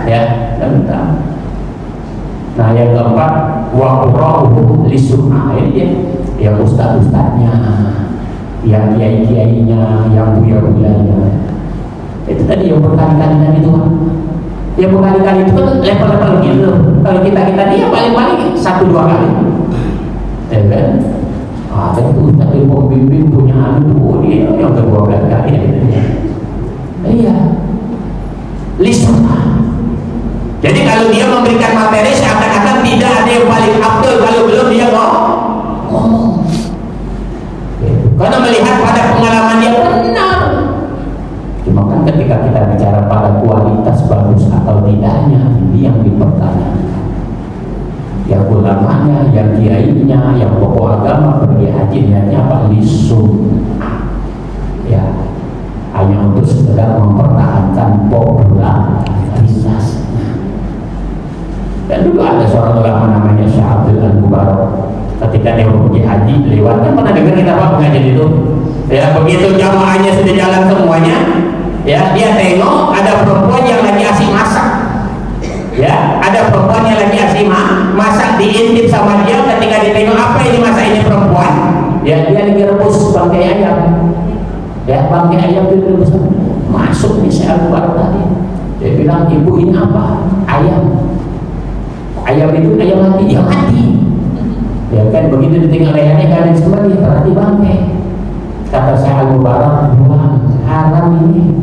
Ya, minta. Nah, yang keempat, wa qura'uhum lisunnah. Ini dia, yang ustaz-ustaznya, yang kiai-kiainya, yang buya-buyanya. Itu tadi yang berkali-kali itu, Pak. Yang berkali-kali itu kan level-level gitu. Kalau kita dia paling-paling 1-2 kali. Ya kan? Ada itu ustaz yang pembimbing punya anak dia yang ke-12 kali ya. Iya. Lisunnah. Jadi kalau dia memberikan materi seakan-akan tidak ada yang paling afdal kalau belum dia ngomong. Karena melihat pada pengalaman dia benar. Cuma kan ketika kita bicara pada kualitas bagus atau tidaknya, ini yang dipertanyakan. yang ulamanya, yang kiainya, yang pokok agama pergi haji niatnya apa? Lisum, ya, hanya untuk sekedar mempertahankan popularitas. Dan dulu ada seorang ulama namanya Syekh Abdul Al-Mubarak, ketika dia pergi haji lewat, kan pernah dengar kita apa pengajian itu? Ya, begitu jamaahnya sudah jalan semuanya, ya, dia tengok ada perempuan yang lagi asik masak. Ya, ada perempuan yang lagi asik masak, diintip sama dia. Ketika ditengok apa ini masak ini perempuan, ya, dia lagi rebus bangkai ayam. Ya, bangkai ayam itu rebus. Masuk nih Syekh Al-Mubarak tadi. Dia bilang, ibu ini apa? Ayam. Ayam itu ayam mati, ya mati. Ya kan, begitu ditinggal lehernya kan kembali, berarti bangkai. Kata Syekh Al-Mubarak, buang, haram ini,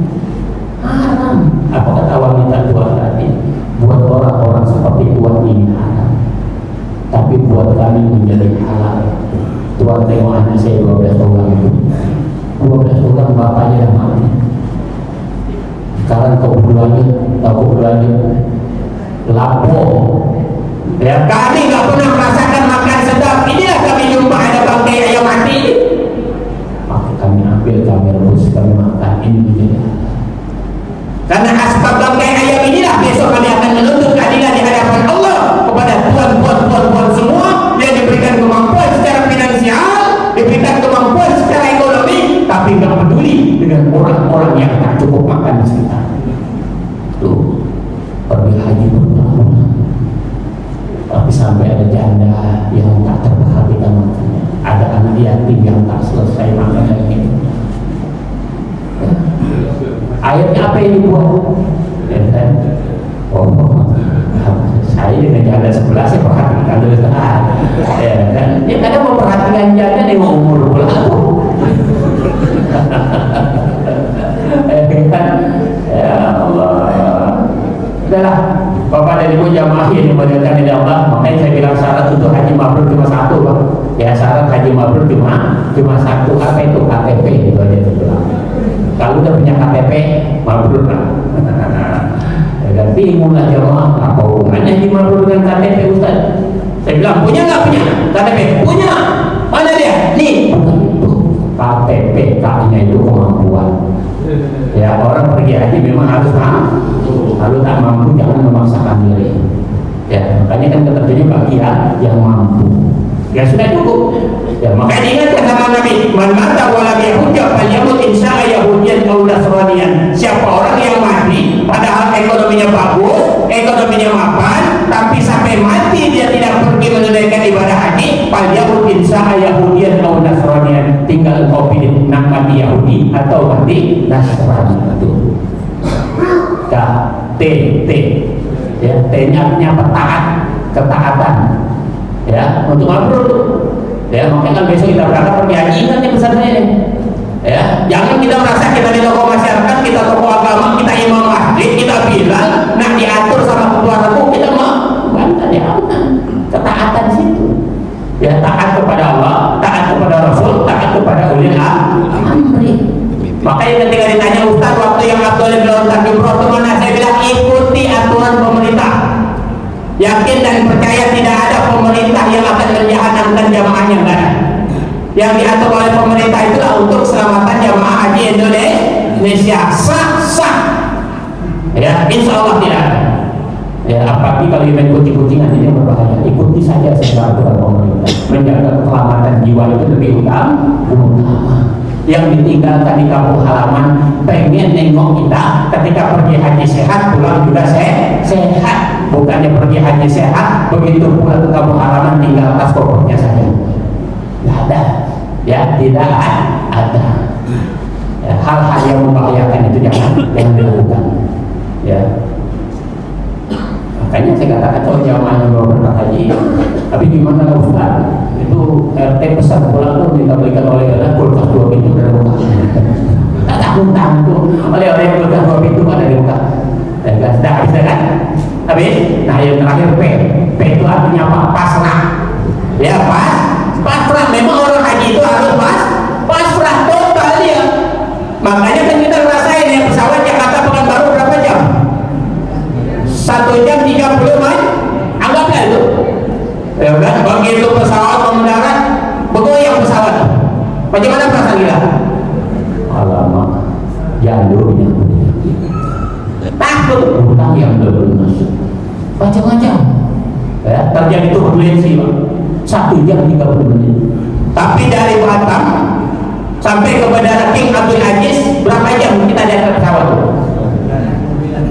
haram. Apa kata wanita tua tadi? Buat orang-orang seperti Tuhan ini haram, tapi buat kami menjadi halal. Tuhan tengok anak saya 12 orang itu, 12 orang bapaknya dah mati. Sekarang kau berduanya, lapo. Ya, kami nggak pernah merasakan makan sedap. Inilah kami jumpa ada bangkai ayam mati. Maka kami ambil, kami rebus, kami makan. Ini menjadi karena asbab bangkai ayam inilah besok kami akan menuntut keadilan di hadapan Allah kepada tuan semua yang diberikan kemampuan secara finansial, diberikan kemampuan secara ekonomi, tapi nggak peduli dengan orang-orang yang tak cukup makan di sekitar. Tuh, pergi haji berbulan-bulan, tapi sampai ada janda yang tak terperhatikan makannya, ada anak yatim yang tak selesai makannya. Akhirnya apa yang dibuat? Ya kan? Oh, saya dengan janda sebelah saya perhatikan dulu kan? Ya kan? Dia kadang memperhatikan janda dia mau umur berapa? Ya Allah. Udahlah, Bapak dan Ibu jamaah yang dimuliakan oleh Allah, makanya saya bilang syarat untuk haji mabrur cuma satu, Pak. Ya, syarat haji mabrur cuma satu, apa itu? KTP, itu aja saya bilang. Kalau udah punya KTP, mabrur lah. Dan bingung lah jamaah, apa hubungannya haji mabrur dengan KTP, Ustaz? Saya bilang, punya nggak punya KTP? Punya. Mana dia? Nih, bukan itu. KTP, K-nya itu kemampuan. Ya, orang pergi haji memang harus tak mampu, jangan memaksakan diri. Ya, makanya kan ketentuannya bagi yang mampu. Ya sudah cukup. Ya, makanya diingatkan sama Nabi, man mata wala yahujja falyamut insya'a yahudiyan aw nasraniyan. Siapa orang yang mati padahal ekonominya bagus, ekonominya mapan, tapi sampai mati dia tidak pergi menunaikan ibadah haji, falyamut insya'a yahudiyan aw nasraniyan. Tinggal kau pilih nak mati Yahudi atau mati Nasrani. Itu T, ya, T-nya artinya taat, ketaatan. Ya, untuk mabrur tuh. Ya, makanya kan besok kita berangkat pergi haji, kan yang besar saya. Ya, jangan kita merasa kita di tokoh masyarakat, kita tokoh agama, kita imam masjid, kita bilang, nah diatur sama ketua regu, kita mau bantah dia aman. Ketaatan situ. Ya, taat kepada Allah, taat kepada Rasul, taat kepada ulil amri. Makanya ketika ditanya Ustaz waktu yang Abdul bin Ustaz di Protokol, saya bilang ikuti aturan pemerintah. Yakin dan percaya tidak ada pemerintah yang akan menjahanamkan jamaahnya, enggak ada. Yang diatur oleh pemerintah itulah untuk keselamatan jamaah haji Indonesia. Sah. Ya, insya Allah tidak ada. Ya, apalagi kalau main kucing-kucingan ini berbahaya. Ikuti saja segala aturan pemerintah. Menjaga keselamatan jiwa itu lebih utama. Yang ditinggalkan di kampung halaman pengen nengok kita ketika pergi haji sehat, pulang juga sehat. Bukannya pergi haji sehat, begitu pulang ke kampung halaman tinggal tas kopernya saja. Tidak ada, ya, tidak ada. Ya, hal-hal yang membahayakan itu jangan dilakukan. Ya. Makanya saya katakan kalau jamaah yang mau berangkat haji, tapi gimana Ustaz? Itu RT pesan pulang tuh minta belikan oleh kulkas 2 pintu dan buka. Tak tanggung tuh oleh kulkas 2 pintu ada di buka. Dan sudah habis kan? Habis. Nah yang terakhir P itu artinya apa? Pasrah. Ya pasrah. Memang orang haji itu harus pasrah total dia. Makanya kan kita rasain ya pesawat Jakarta Pekanbaru berapa jam? 1 jam 30 menit. Anggaplah itu. pasang gila. Alamak, jandulnya. Takut hutang yang belum lunas. Macam-macam. Ya, terjadi turbulensi, Pak. 1 jam 30 menit. Tapi dari Batam sampai ke Bandara King Abdul Aziz berapa jam kita di atas pesawat?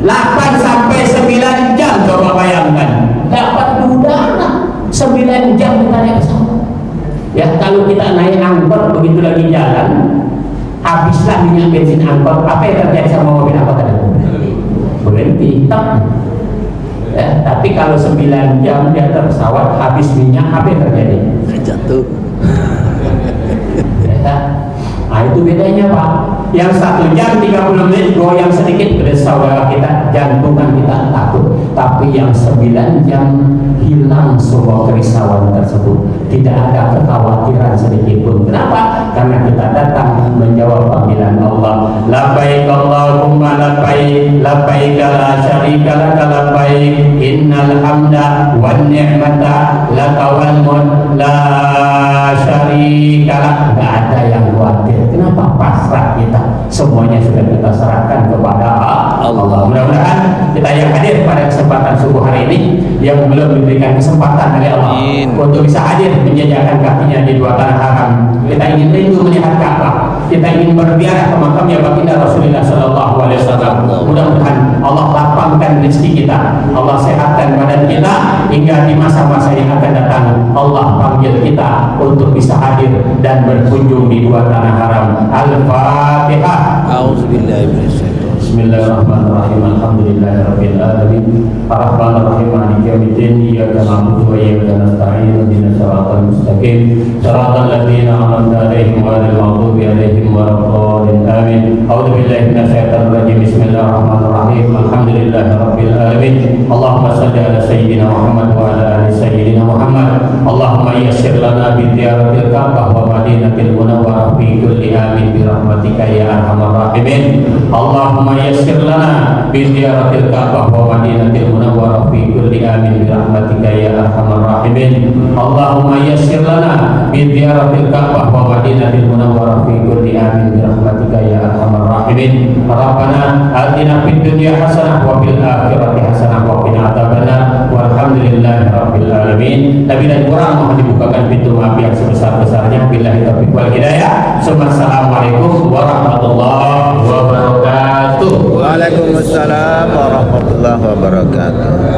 8 sampai 9 jam, coba bayangkan. Dapat udara 9 jam kita naik pesawat. Ya, kalau kita naik angkot begitu lagi jalan, habislah minyak bensin angkot, apa yang terjadi sama mobil angkot tadi? Berhenti, tak. Ya, tapi kalau 9 jam di atas pesawat habis minyak, apa yang terjadi? Jatuh. Ya, nah itu bedanya, Pak. Yang 1 jam 30 menit goyang sedikit pada saudara kita, jantungan kita takut. Tapi yang 9 jam hilang semua kerisauan tersebut, tidak ada kekhawatiran sedikit pun. Kenapa? Karena kita datang menjawab panggilan Allah. Labbaik Allahumma labbaik, labbaik la syarika laka labbaik, innal hamda wan ni'mata laka wal mulk la syarika lak. Enggak ada yang khawatir. Kenapa? Pasrah kita. Semuanya sudah kita serahkan kepada Allah. Mudah-mudahan kita yang hadir pada kesempatan subuh hari ini, yang belum diberikan kesempatan oleh Allah untuk bisa hadir menjajakan kakinya di 2 tanah haram, kita ingin rindu melihat Ka'bah, kita ingin berziarah ke makamnya baginda Rasulullah Sallallahu Alaihi Wasallam. Mudah-mudahan Allah lapangkan rezeki kita, Allah sehatkan badan kita, hingga di masa-masa yang akan datang Allah panggil kita untuk bisa hadir dan berkunjung di 2 tanah haram. Al-Fatihah. A'udzubillahi minasyaitonir. Bismillahirrahmanirrahim. Alhamdulillahirabbil alamin. Arrahmanirrahim. Maliki yaumiddin. Iyyaka na'budu wa iyyaka nasta'in. Ihdinas siratal mustaqim. Siratal ladzina an'amta 'alaihim ghairil maghdubi 'alaihim waladdallin. Amin. A'udzu billahi minasyaitonir rajim. Bismillahirrahmanirrahim. Alhamdulillahirabbil alamin. Allahumma shalli ala sayyidina Muhammad wa ala ali sayyidina Muhammad. Allahumma yassir lana bi ziyaratil Ka'bah wa Madinatil Munawwarah fi kulli amin bi rahmatika ya arhamar rahimin. Allahumma yassir lana bi ziyaratil Ka'bah wa Madinatil Munawwarah fi kulli amin bi rahmatika ya arhamar rahimin. Allahumma yassir lana bi ziyaratil Ka'bah wa Madinatil Munawwarah fi kulli amin bi rahmatika ya arhamar rahimin. Rabbana atina fid dunya hasanah wa fil akhirati hasanah wa qina adzabannar. Walhamdulillahirabbil alamin. Nabi dan Quran mohon dibukakan pintu maaf yang sebesar-besarnya. Billahi taufiq wal hidayah. Assalamualaikum warahmatullahi wabarakatuh. Waalaikumsalam warahmatullahi wabarakatuh.